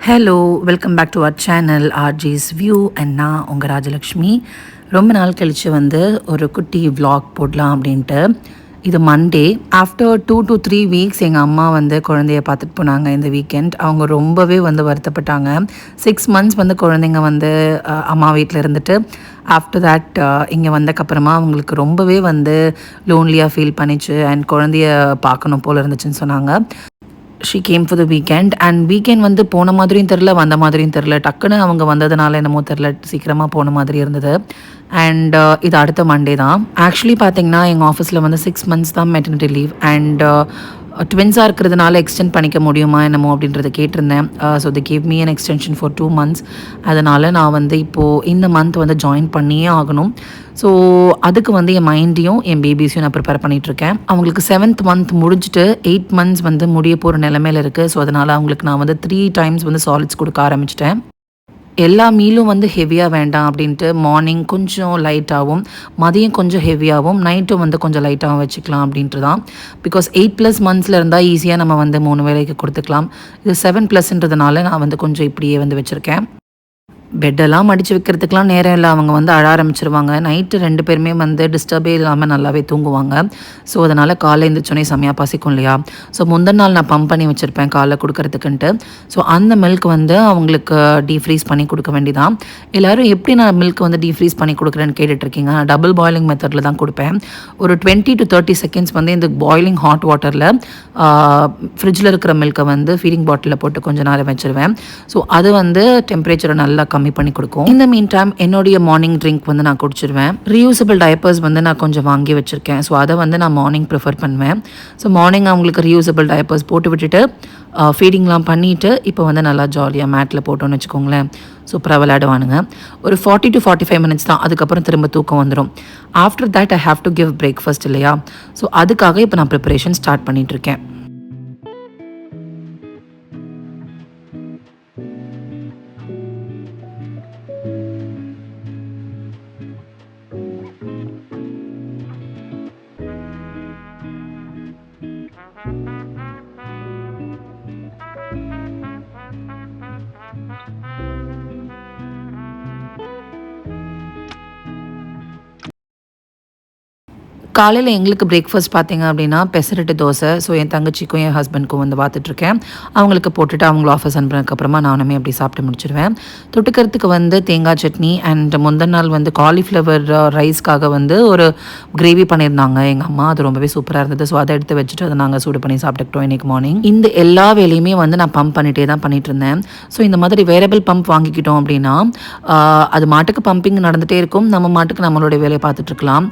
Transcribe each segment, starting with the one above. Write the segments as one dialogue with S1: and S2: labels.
S1: Hello, welcome back to our channel ஆர்ஜிஸ் view and நான் உங்கள் ராஜலக்ஷ்மி. ரொம்ப நாள் கழித்து ஒரு குட்டி vlog போடலாம் அப்படின்ட்டு. இது மண்டே. ஆஃப்டர் 2 to 3 வீக்ஸ் எங்கள் அம்மா குழந்தைய பார்த்துட்டு போனாங்க இந்த வீக்கெண்ட். அவங்க ரொம்பவே வருத்தப்பட்டாங்க. 6 months குழந்தைங்க அம்மா வீட்டில் இருந்துட்டு ஆஃப்டர் தேட் இங்கே வந்தக்கப்புறமா அவங்களுக்கு ரொம்பவே லோன்லியாக ஃபீல் பண்ணிச்சு அண்ட் குழந்தைய பார்க்கணும் போல் இருந்துச்சுன்னு சொன்னாங்க. She came for the weekend and weekend போன மாதிரியும் தெரில, வந்த மாதிரியும் தெரில. டக்குன்னு அவங்க வந்ததுனால என்னமோ தெரில, சீக்கிரமாக போன மாதிரி இருந்தது. அண்ட் இது அடுத்த மண்டே தான். ஆக்சுவலி பார்த்தீங்கன்னா எங்கள் ஆஃபீஸில் 6 months தான் மெட்டர்னிட்டி லீவ் அண்ட் ட்வின்ஸாக இருக்கிறதுனால எக்ஸ்டெண்ட் பண்ணிக்க முடியுமா என்னமோ அப்படின்றத கேட்டிருந்தேன். So the gave me an extension for 2 months. அதனால் நான் இப்போது இந்த மந்த் ஜாயின் பண்ணியே ஆகணும். ஸோ அதுக்கு என் மைண்டையும் என் பேபிஸையும் நான் ப்ரிப்பேர் பண்ணிகிட்ருக்கேன். அவங்களுக்கு 7th month முடிஞ்சுட்டு 8 months முடிய போகிற நிலமையில இருக்குது. ஸோ அதனால் அவங்களுக்கு நான் 3 times சாலிட்ஸ் கொடுக்க ஆரம்பிச்சிட்டேன். எல்லா மீலும் ஹெவியாக வேண்டாம் அப்படின்ட்டு மார்னிங் கொஞ்சம் லைட்டாகவும், மதியம் கொஞ்சம் ஹெவியாகவும், நைட்டும் கொஞ்சம் லைட்டாகவும் வச்சுக்கலாம் அப்படின்ட்டு தான். பிகாஸ் 8+ months இருந்தால் ஈஸியாக நம்ம 3 வேளைக்கு கொடுத்துக்கலாம். இது 7+ன்றதுனால நான் கொஞ்சம் இப்படியே வச்சுருக்கேன். பெட்டெல்லாம் மடித்து வைக்கிறதுக்கெலாம் நேரம் இல்லை. அவங்க அழ ஆரம்பிச்சிருவாங்க. நைட்டு 2 பேருமே டிஸ்டர்பே இல்லாமல் நல்லாவே தூங்குவாங்க. ஸோ அதனால் காலைல எழுந்திரிச்சோன்னே செம்மையாக பசிக்கும் இல்லையா. ஸோ முந்தின நாள் நான் பம்ப் பண்ணி வச்சுருப்பேன் காலைல கொடுக்கறதுக்குன்ட்டு. ஸோ அந்த மில்க் அவங்களுக்கு டீஃப்ரீஸ் பண்ணி கொடுக்க வேண்டியதான். எல்லோரும் எப்படி நான் மில்க் டீஃப்ரீஸ் பண்ணி கொடுக்குறேன்னு கேட்டுட்ருக்கீங்க. நான் டபுள் பாயிலிங் மெத்தடில் தான் கொடுப்பேன். ஒரு 20 to 30 seconds இந்த பாயிலிங் ஹாட் வாட்டரில் ஃப்ரிட்ஜில் இருக்கிற மில்க்கை ஃபீடிங் பாட்டிலில் போட்டு கொஞ்சம் நேரம் வச்சுருவேன். ஸோ அது டெம்பரேச்சரை நல்லா கம்மி பண்ணி கொடுக்கும். இந்த மீன் டைம் என்னுடைய மார்னிங் ட்ரிங்க் நான் குடிச்சிருவேன். ரீயூசபிள் டைப்பர்ஸ் நான் கொஞ்சம் வாங்கி வச்சுருக்கேன். ஸோ அதை நான் மார்னிங் ப்ரிஃபர் பண்ணுவேன். ஸோ மார்னிங் அவங்களுக்கு ரீயூசபிள் டைப்பர்ஸ் போட்டு விட்டுட்டு ஃபீடிங்லாம் பண்ணிவிட்டு இப்போ நல்லா ஜாலியாக மேட்டில் போட்டோன்னு வச்சுக்கோங்களேன். சூப்பராக விளையாடுவானுங்க. ஒரு 40 to 45 minutes தான். அதுக்கப்புறம் திரும்ப தூக்கம் வந்துடும். After that I have to give breakfast இல்லையா. ஸோ அதுக்காக இப்போ நான் ப்ரிப்பரேஷன் ஸ்டார்ட் பண்ணிகிட்ருக்கேன். காலையில் எங்களுக்கு பிரேக்ஃபாஸ்ட் பார்த்திங்க அப்படின்னா பெசரட்டு தோசை. ஸோ என் தங்கச்சிக்கும் என் ஹஸ்பண்ட்க்கும் பார்த்துட்ருக்கேன். அவங்களுக்கு போட்டுட்டு அவங்கள ஆஃபீஸ் அனுப்புனதுக்கப்புறமா நானுமே அப்படி சாப்பிட்டு முடிச்சிடுவேன். தொட்டுக்கிறதுக்கு தேங்காய் சட்னி அண்ட் முந்தின நாள் காலிஃப்ளவர் ரைஸ்க்காக ஒரு கிரேவி பண்ணியிருந்தாங்க எங்கள் அம்மா. அது ரொம்பவே சூப்பராக இருந்தது. ஸோ அதை எடுத்து வச்சுட்டு அதை நாங்கள் சூடு பண்ணி சாப்பிட்டுக்கிட்டோம் இன்றைக்கி மார்னிங். இந்த எல்லா வேலையுமே நான் பம்ப் பண்ணிகிட்டே தான் பண்ணிகிட்டு இருந்தேன். ஸோ இந்த மாதிரி வேரியபிள் பம்ப் வாங்கிக்கிட்டோம் அப்படின்னா அது மாட்டுக்கு பம்பிங் நடந்துகிட்டே இருக்கும். நம்ம மாட்டுக்கு நம்மளுடைய வேலையை பார்த்துட்ருக்கலாம்.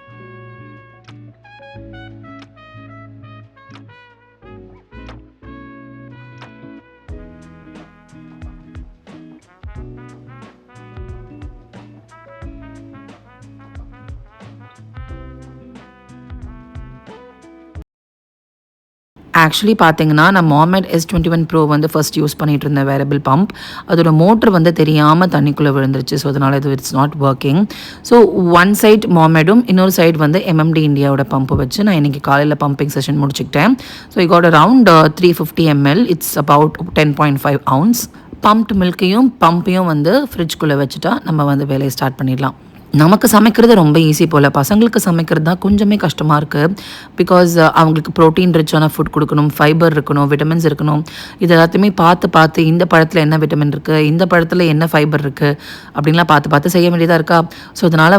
S1: ஆக்சுவலி பார்த்தீங்கன்னா நான் மாமெட் S21 Pro ஃபர்ஸ்ட் யூஸ் பண்ணிகிட்டு இருந்தேன் வேரியபிள் பம்ப். அதோட மோட்ரு தெரியாமல் தண்ணிக்குள்ளே விழுந்துருச்சு. ஸோ அதனால் இது it's not working. So one side மாமெடும் இன்னொரு சைடு MMD இந்தியாவோட பம்பு வச்சு நான் இன்றைக்கி காலையில் பம்பிங் செஷன் முடிச்சுக்கிட்டேன். So I got around 350 ml. It's about 10.5 ounce. Pumped மில்க்கையும் பம்பையும் ஃப்ரிட்ஜ்குள்ளே வச்சுட்டா நம்ம வேலையை ஸ்டார்ட் பண்ணிடலாம். நமக்கு சமைக்கிறது ரொம்ப ஈஸி போல், பசங்களுக்கு சமைக்கிறது தான் கொஞ்சமே கஷ்டமாக இருக்குது. பிகாஸ் அவங்களுக்கு ப்ரோட்டீன் ரிச்சான ஃபுட் கொடுக்கணும், ஃபைபர் இருக்கணும், விட்டமின்ஸ் இருக்கணும். இது எல்லாத்தையுமே பார்த்து இந்த பழத்தில் என்ன விட்டமின் இருக்குது, இந்த பழத்தில் என்ன ஃபைபர் இருக்குது அப்படின்லாம் பார்த்து செய்ய வேண்டியதாக இருக்கா. ஸோ அதனால்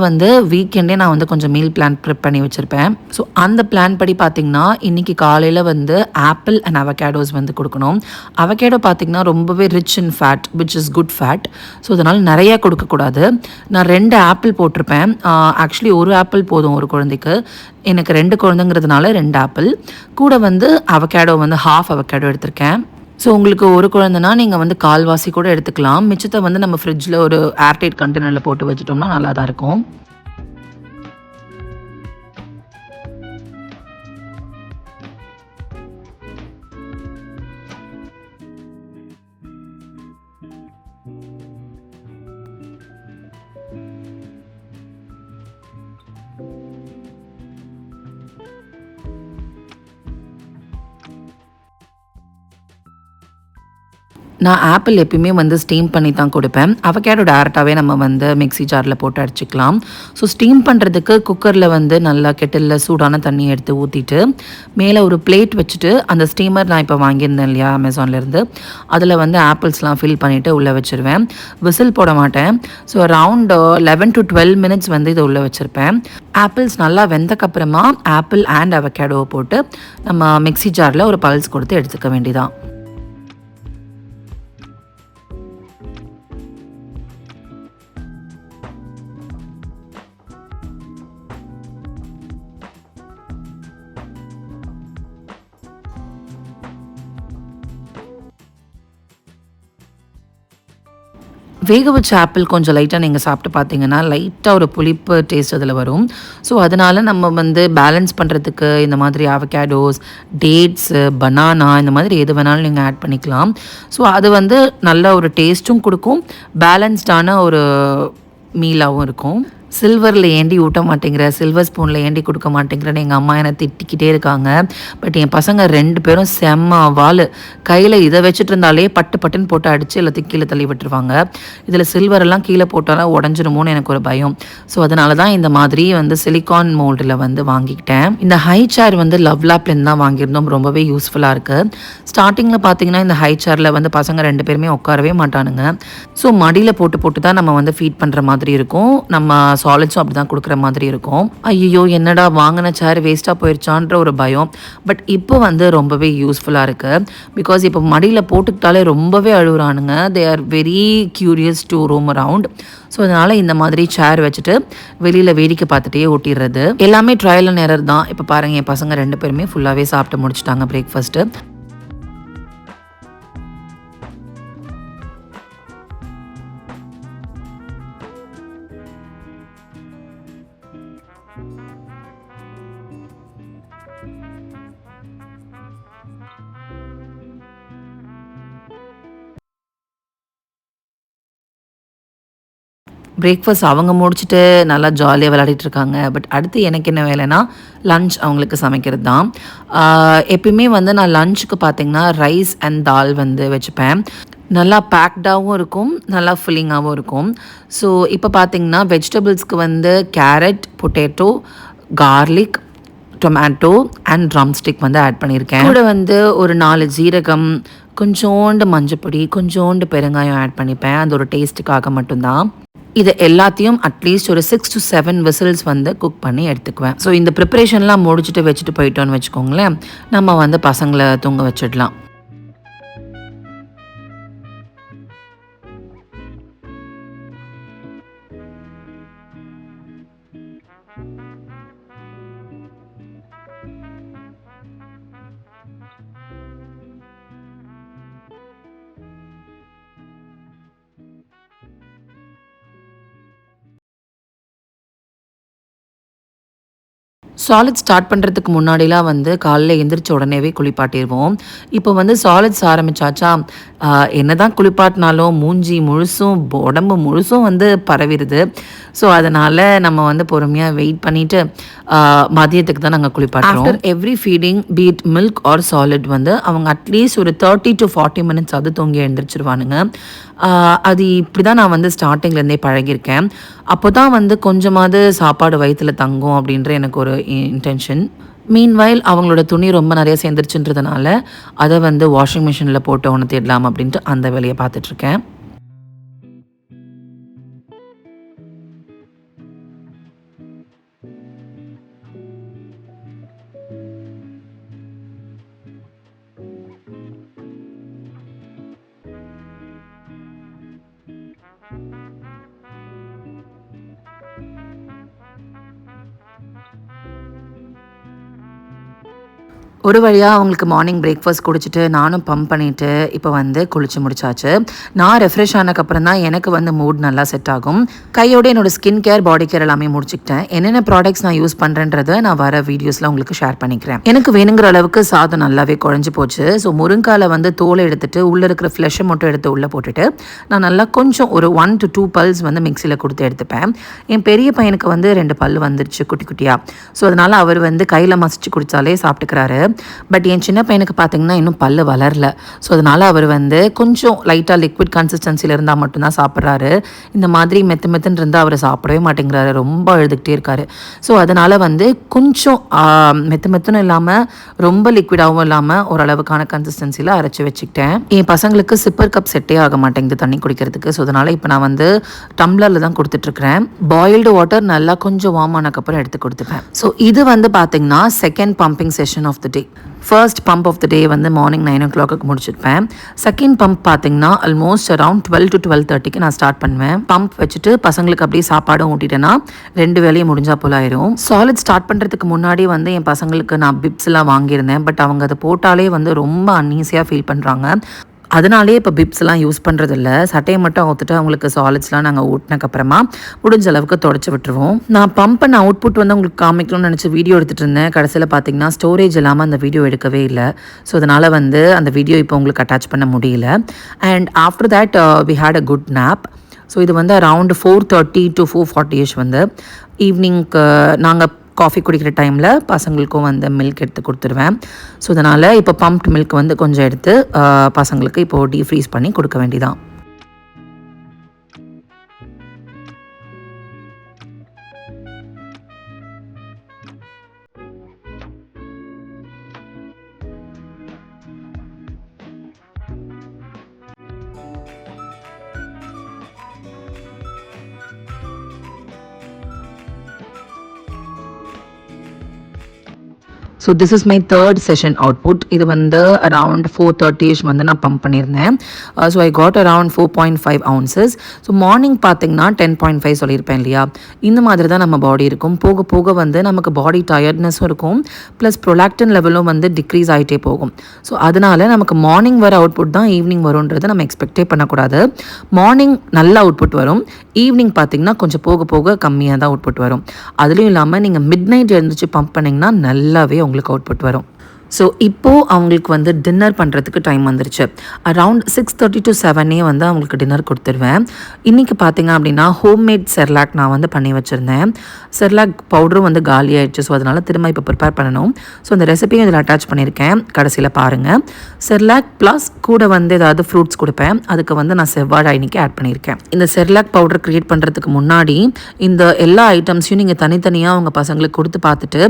S1: வீக்கெண்டே நான் கொஞ்சம் மீல் பிளான் ப்ரிப் பண்ணி வச்சுருப்பேன். ஸோ அந்த பிளான் படி பார்த்திங்கன்னா இன்றைக்கி காலையில் ஆப்பிள் அண்ட் அவகேடோஸ் கொடுக்கணும். அவகேடோ பார்த்திங்கன்னா ரொம்பவே rich in fat which is good fat. So அதனால் நிறையா கொடுக்கக்கூடாது. நான் 2 ஆப்பிள் போட்டிருப்பேன். ஆக்சுவலி ஒரு ஆப்பிள் போதும் ஒரு குழந்தைக்கு. எனக்கு 2 குழந்தைங்கிறதுனால 2 ஆப்பிள் கூட அவகேடோ ஹாஃப் அவகேடோ எடுத்திருக்கேன். ஸோ உங்களுக்கு ஒரு குழந்தைனா நீங்கள் கால்வாசி கூட எடுத்துக்கலாம். மிச்சத்தை நம்ம ஃப்ரிட்ஜில் ஒரு ஏர்டைட் கண்டெய்னரில் போட்டு வச்சுட்டோம்னா நல்லா தான் இருக்கும். நான் ஆப்பிள் எப்பயுமே வந்து ஸ்டீம் பண்ணி தான் கொடுப்பேன். அவகேடோ டேரெக்டாகவே நம்ம வந்து மிக்ஸி ஜாரில் போட்டு அடிச்சுக்கலாம். ஸோ ஸ்டீம் பண்ணுறதுக்கு குக்கரில் வந்து நல்லா கெட்டிலில் சூடான தண்ணி எடுத்து ஊற்றிட்டு மேலே ஒரு பிளேட் வச்சுட்டு அந்த ஸ்டீமர் நான் இப்போ வாங்கியிருந்தேன் இல்லையா அமேசான்லேருந்து, அதில் வந்து ஆப்பிள்ஸ்லாம் ஃபில் பண்ணிவிட்டு உள்ளே வச்சுருவேன். விசில் போட மாட்டேன். ஸோ அரவுண்ட் 11 to 12 மினிட்ஸ் வந்து இதை உள்ளே வச்சுருப்பேன். ஆப்பிள்ஸ் நல்லா வெந்தக்கப்புறமா ஆப்பிள் அண்ட் அவகேடோவை போட்டு நம்ம மிக்ஸி ஜாரில் ஒரு பல்ஸ் கொடுத்து எடுத்துக்க வேண்டியதான். வேக வச்ச ஆப்பிள் கொஞ்சம் லைட்டாக நீங்கள் சாப்பிட்டு பார்த்தீங்கன்னா லைட்டாக ஒரு புளிப்பு டேஸ்ட் அதில் வரும். ஸோ அதனால் நம்ம வந்து பேலன்ஸ் பண்ணுறதுக்கு இந்த மாதிரி அவகேடோஸ், டேட்ஸு, பனானா இந்த மாதிரி எது வேணாலும் நீங்கள் ஆட் பண்ணிக்கலாம். ஸோ அது வந்து நல்ல ஒரு டேஸ்ட்டும் கொடுக்கும், பேலன்ஸ்டான ஒரு மீலாகவும் இருக்கும். சில்வரில் ஏண்டி ஊட்ட மாட்டேங்கிற, சில்வர் ஸ்பூனில் ஏண்டி கொடுக்க மாட்டேங்கிறன்னு எங்கள் அம்மா என்னை திட்டிக்கிட்டே இருக்காங்க. பட் என் பசங்க 2 பேரும் செம்ம வாள். கையில் இதை வச்சுட்டு இருந்தாலே பட்டு பட்டுன்னு போட்டு அடித்து எல்லாத்தையும் கீழே தள்ளி விட்டுருவாங்க. இதில் சில்வரெல்லாம் கீழே போட்டாலும் உடஞ்சிருமோன்னு எனக்கு ஒரு பயம். ஸோ அதனால தான் இந்த மாதிரி வந்து சிலிக்கான் மோல்டில் வந்து வாங்கிக்கிட்டேன். இந்த ஹை சேர் வந்து லவ்லாப்லேருந்து தான் வாங்கியிருந்தோம். ரொம்பவே யூஸ்ஃபுல்லாக இருக்குது. ஸ்டார்டிங்கில் பார்த்தீங்கன்னா இந்த ஹை சேரில் வந்து பசங்க 2 பேருமே உட்காரவே மாட்டானுங்க. ஸோ மடியில் போட்டு தான் நம்ம வந்து ஃபீட் பண்ணுற மாதிரி இருக்கும். நம்ம சாலிட்ஸும் அப்படி தான் கொடுக்குற மாதிரி இருக்கும். ஐயோ என்னடா வாங்கின சேர் வேஸ்ட்டாக போயிடுச்சான்ற ஒரு பயம். பட் இப்போ வந்து ரொம்பவே யூஸ்ஃபுல்லாக இருக்குது. பிகாஸ் இப்போ மடியில் போட்டுக்கிட்டாலே ரொம்பவே அழுகுறானுங்க. They are very curious to roam around. So அதனால் இந்த மாதிரி சேர் வச்சுட்டு வெளியில் வேடிக்கை பார்த்துட்டே ஓட்டிடுறது. எல்லாமே ட்ரையல் அண்ட் எரர் தான். இப்போ பாருங்கள், என் பசங்க 2 பேருமே ஃபுல்லாகவே சாப்பிட்டு முடிச்சிட்டாங்க பிரேக்ஃபாஸ்ட்டு. பிரேக்ஃபாஸ்ட் அவங்க முடிச்சுட்டு நல்லா ஜாலியாக விளையாடிட்டு இருக்காங்க. பட் அடுத்து எனக்கு என்ன வேலைன்னா லன்ச் அவங்களுக்கு சமைக்கிறது தான். எப்பயுமே வந்து நான் லன்ச்சுக்கு பார்த்திங்கன்னா ரைஸ் அண்ட் தால் வந்து வச்சுப்பேன். நல்லா பேக்டாகவும் இருக்கும், நல்லா ஃபில்லிங்காகவும் இருக்கும். ஸோ இப்போ பார்த்திங்கன்னா வெஜிடபிள்ஸ்க்கு வந்து carrot, potato, garlic, tomato and drumstick வந்து ஆட் பண்ணியிருக்கேன். கூட வந்து ஒரு 4 ஜீரகம், கொஞ்சோண்டு மஞ்சப்பொடி, கொஞ்சோண்டு பெருங்காயம் ஆட் பண்ணிப்பேன். அந்த ஒரு டேஸ்ட்டுக்காக மட்டும்தான். இது எல்லாத்தையும் அட்லீஸ்ட் ஒரு 6 to 7 விசில்ஸ் வந்து குக் பண்ணி எடுத்துக்குவேன். ஸோ இந்த ப்ரிப்பரேஷன்லாம் முடிச்சுட்டு வச்சுட்டு போயிட்டோன்னு வச்சுக்கோங்களேன், நம்ம வந்து பசங்களை தூங்க வச்சிடலாம். சாலிட் ஸ்டார்ட் பண்ணுறதுக்கு முன்னாடிலாம் வந்து காலைல எந்திரிச்ச உடனேவே குளிப்பாட்டிடுவோம். இப்போ வந்து சாலிட்ஸ் ஆரம்பித்தாச்சா, என்ன தான் குளிப்பாட்டினாலும் மூஞ்சி முழுசும் உடம்பு முழுசும் வந்து பரவிடுது. ஸோ அதனால் நம்ம வந்து பொறுமையாக வெயிட் பண்ணிவிட்டு மதியத்துக்கு தான் நாங்கள் குளிப்பாட்டுறோம். After every feeding feed milk or solid வந்து அவங்க அட்லீஸ்ட் ஒரு 30 to 40 மினிட்ஸ் அது தூங்கி எழுந்திரிச்சிருவானுங்க. அது இப்படி தான் நான் வந்து ஸ்டார்டிங்லேருந்தே பழகியிருக்கேன். அப்போ தான் வந்து கொஞ்சமாவது சாப்பாடு வயிற்றில் தங்கும் அப்படின்ற எனக்கு ஒரு இன்டென்ஷன். மீன்வைல் அவங்களோட துணி ரொம்ப நிறைய சேர்ந்துருச்சுன்றதுனால அதை வந்து வாஷிங் மிஷினில் போட்டு உணர்த்திடலாம் அப்படின்ட்டு அந்த வேலையை பார்த்துட்ருக்கேன். ஒரு வழியாக அவங்களுக்கு மார்னிங் பிரேக்ஃபாஸ்ட் குடிச்சிட்டு நானும் பம்ப் பண்ணிவிட்டு இப்போ வந்து குளிச்சு முடிச்சாச்சு. நான் ரெஃப்ரெஷ் ஆனதுக்கப்புறம் தான் எனக்கு வந்து மூட் நல்லா செட் ஆகும். கையோட என்னோட ஸ்கின் கேர், பாடி கேர் எல்லாமே முடிச்சுக்கிட்டேன். என்னென்ன ப்ராடக்ட்ஸ் நான் யூஸ் பண்ணுறேன்றதை நான் வர வீடியோஸில் உங்களுக்கு ஷேர் பண்ணிக்கிறேன். எனக்கு வேணுங்கிற அளவுக்கு சாதம் நல்லாவே குழஞ்சி போச்சு. ஸோ முருங்கால வந்து தோலை எடுத்துட்டு உள்ளே இருக்கிற ஃப்ளெஷை மட்டும் எடுத்து உள்ளே போட்டுட்டு நான் நல்லா கொஞ்சம் ஒரு 1 to 2 பல்ஸ் வந்து மிக்சியில் கொடுத்து எடுத்துப்பேன். என் பெரிய பையனுக்கு வந்து 2 பல் வந்துருச்சு குட்டி குட்டியாக. ஸோ அதனால் அவர் வந்து கையில் மசிச்சு குடித்தாலே சாப்பிட்டுக்கிறாரு. பட் என் சின்ன பையனுக்கு பார்த்திங்கன்னா இன்னும் பல்லு வளரல. ஸோ அதனால் அவர் வந்து கொஞ்சம் லைட்டாக லிக்விட் கன்சிஸ்டன்சியில் இருந்தால் மட்டும்தான் சாப்பிட்றாரு. இந்த மாதிரி மெத்துன்னு இருந்தால் அவர் சாப்பிடவே மாட்டேங்கிறாரு, ரொம்ப அழுதுகிட்டே இருக்காரு. ஸோ அதனால் வந்து கொஞ்சம் மெத்துன்னு இல்லாமல் ரொம்ப லிக்விடாகவும் இல்லாமல் ஓரளவுக்கான கன்சிஸ்டன்சியில் அரைச்சி வச்சுக்கிட்டேன். என் பசங்களுக்கு சிப்பர் கப் செட்டே ஆக மாட்டேங்குது தண்ணி குடிக்கிறதுக்கு. ஸோ அதனால் இப்போ நான் வந்து டம்ளரில் தான் கொடுத்துட்ருக்குறேன். பாயில்டு வாட்டர் நல்லா கொஞ்சம் வார்ம் ஆனதுக்கப்புறம் எடுத்து கொடுத்துப்பேன். ஸோ இது வந்து பார்த்திங்கன்னா second pumping session of the day. First pump of the day வந்து மார்னிங் 9 o'clock முடிச்சிருப்பேன். செகண்ட் பம்ப் பார்த்தீங்கன்னா ஆல்மோஸ்ட் அரௌண்ட் 12 to 12:30 நான் ஸ்டார்ட் பண்ணுவேன். பம்ப் வச்சுட்டு பசங்களுக்கு அப்படியே சாப்பாடும் ஊட்டிட்டேன்னா 2 வேலையும் முடிஞ்சா போல ஆயிரும். சாலிட் ஸ்டார்ட் பண்ணுறதுக்கு முன்னாடி வந்து என் பசங்களுக்கு நான் பிப்ஸ்லாம் வாங்கியிருந்தேன். பட் அவங்க அதை போட்டாலே வந்து ரொம்ப அன்ஈஸியாக ஃபீல் பண்ணுறாங்க. அதனாலே இப்போ பிப்ஸ்லாம் யூஸ் பண்ணுறதில்ல. சட்டையை மட்டும் அவுத்துட்டு அவங்களுக்கு சாலிட்ஸ்லாம் நாங்கள் ஊட்டினக்கப்புறமா முடிஞ்ச அளவுக்கு தொடச்சி விட்டுருவோம். நான் பம்ப் பண்ண அவுட்புட் வந்து உங்களுக்கு காமிக்கணும்னு நினச்சி வீடியோ எடுத்துகிட்டு இருந்தேன். கடைசியில் பார்த்தீங்கன்னா ஸ்டோரேஜ் இல்லாமல் அந்த வீடியோ எடுக்கவே இல்லை. ஸோ அதனால் வந்து அந்த வீடியோ இப்போ உங்களுக்கு அட்டாச் பண்ண முடியல. And after that we had a good nap. So இது வந்து அரவுண்ட் 4:30 to 4:40 வந்து ஈவினிங்க்கு நாங்கள் காஃபி குடிக்கிற டைமில் பசங்களுக்கும் வந்து மில்க் எடுத்து கொடுத்துருவேன். ஸோ அதனால் இப்போ பம்ப்ட் மில்க் வந்து கொஞ்சம் எடுத்து பசங்களுக்கு இப்போது டீஃப்ரீஸ் பண்ணி கொடுக்க வேண்டியதான். So this is my third session output. இது வந்து அரவுண்ட் 4:30 வந்து நான் பம்ப் பண்ணியிருந்தேன். So I got around 4.5 ounces. So morning பார்த்தீங்கன்னா 10.5 சொல்லியிருப்பேன் இல்லையா. இந்த மாதிரி தான் நம்ம பாடி இருக்கும். போக போக வந்து நமக்கு பாடி டயர்ட்னஸும் இருக்கும், ப்ளஸ் ப்ரொலாக்டின் லெவலும் வந்து டிக்ரீஸ் ஆகிட்டே போகும். ஸோ அதனால் நமக்கு மார்னிங் வர அவுட்புட் தான் ஈவினிங் வரும்ன்றது நம்ம எக்ஸ்பெக்டே பண்ணக்கூடாது. மார்னிங் நல்ல அவுட்புட் வரும், ஈவினிங் பார்த்தீங்கன்னா கொஞ்சம் போக போக கம்மியாக தான் அவுட்புட் வரும். அதுலேயும் இல்லாமல் நீங்கள் மிட் நைட் எழுந்திரிச்சு பம்ப் பண்ணிங்கன்னா நல்லாவே உங்களுக்கு அவுட்புட் வரும். ஸோ இப்போது அவங்களுக்கு வந்து டின்னர் பண்ணுறதுக்கு டைம் வந்துருச்சு. அரவுண்ட் 6:30 to 7 வந்து அவங்களுக்கு டின்னர் கொடுத்துருவேன். இன்றைக்கி பார்த்திங்க அப்படின்னா ஹோம்மேட் செர்லாக் நான் வந்து பண்ணி வச்சுருந்தேன். செர்லாக் பவுடரும் வந்து காலி ஆகிடுச்சு. ஸோ அதனால் திரும்ப இப்போ ப்ரிப்பேர் பண்ணணும். ஸோ அந்த ரெசிபியும் இதில் அட்டாச் பண்ணியிருக்கேன், கடைசியில் பாருங்கள். செர்லாக் ப்ளஸ் கூட வந்து ஏதாவது ஃப்ரூட்ஸ் கொடுப்பேன். அதுக்கு வந்து நான் செவ்வாழை இன்னைக்கு ஆட் பண்ணியிருக்கேன். இந்த செர்லாக் பவுடர் க்ரியேட் பண்ணுறதுக்கு முன்னாடி இந்த எல்லா ஐட்டம்ஸையும் நீங்கள் தனித்தனியாக அவங்க பசங்களுக்கு கொடுத்து பார்த்துட்டு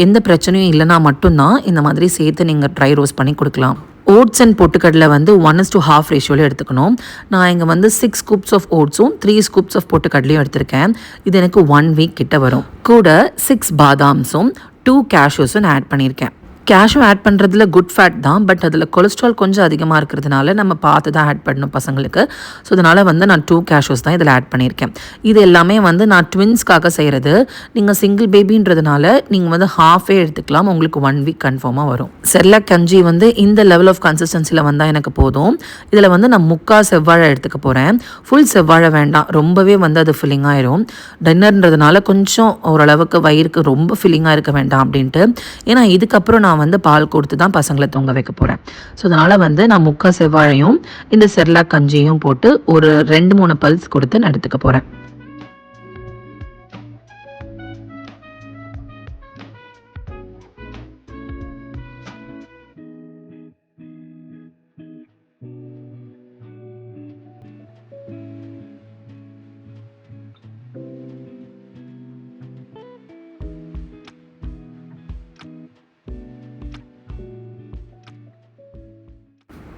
S1: எந்த பிரச்சனையும் இல்லைனா மட்டும்தான் இந்த மாதிரி சேர்த்து நீங்கள் ட்ரை ரோஸ்ட் பண்ணி கொடுக்கலாம். ஓட்ஸ் அண்ட் பொட்டுக்கடலை வந்து 1:2 ரேஷியோவில் எடுத்துக்கணும். நான் இங்கே வந்து 6 scoops ஆஃப் ஓட்ஸும் 3 scoops ஆஃப் பொட்டுக்கடலையும் எடுத்திருக்கேன். இது எனக்கு 1 week கிட்ட வரும். கூட 6 பாதாம்ஸும் 2 cashews ஆட் பண்ணியிருக்கேன். கேஷ்யூ ஆட் பண்ணுறதுல குட் ஃபேட் தான், பட் அதில் கொலஸ்ட்ரால் கொஞ்சம் அதிகமாக இருக்கிறதுனால நம்ம பார்த்து தான் ஆட் பண்ணணும் பசங்களுக்கு. ஸோ அதனால் வந்து நான் 2 cashews தான் இதில் ஆட் பண்ணியிருக்கேன். இது எல்லாமே வந்து நான் ட்வின்ஸ்க்காக செய்கிறது. நீங்கள் சிங்கிள் பேபின்றதுனால நீங்கள் வந்து ஹாஃபே எடுத்துக்கலாம், உங்களுக்கு 1 week கன்ஃபார்மாக வரும். செர்லாக் கஞ்சி வந்து இந்த லெவல் ஆஃப் கன்சிஸ்டன்சியில் வந்தால் எனக்கு போதும். இதில் வந்து நான் 3/4 செவ்வாழை எடுத்துக்க போகிறேன். ஃபுல் செவ்வாழை வேண்டாம், ரொம்பவே வந்து அது ஃபில்லிங் ஆயிரும். டின்னர்ன்றதுனால கொஞ்சம் ஓரளவுக்கு வயிறுக்கு ரொம்ப ஃபில்லிங்காக இருக்க வேண்டாம் அப்படின்ட்டு. ஏன்னா இதுக்கப்புறம் நான் வந்து பால் கொடுத்து தான் பசங்களை தொங்க வைக்க போகிறேன். ஸோ அதனால் வந்து நான் 3/4 செவ்வாழையும் இந்த செர்லாக் கஞ்சியும் போட்டு ஒரு 2-3 பல்ஸ் கொடுத்து நான் எடுத்துக்க போகிறேன்.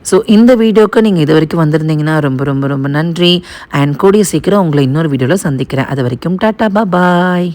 S1: ஸோ இந்த வீடியோக்கு நீங்கள் இது வரைக்கும் வந்திருந்தீங்கன்னா ரொம்ப ரொம்ப ரொம்ப நன்றி. அண்ட் கூடிய சீக்கிரம் உங்களை இன்னொரு வீடியோவில் சந்திக்கிறேன். அது வரைக்கும் டாட்டா பாய்.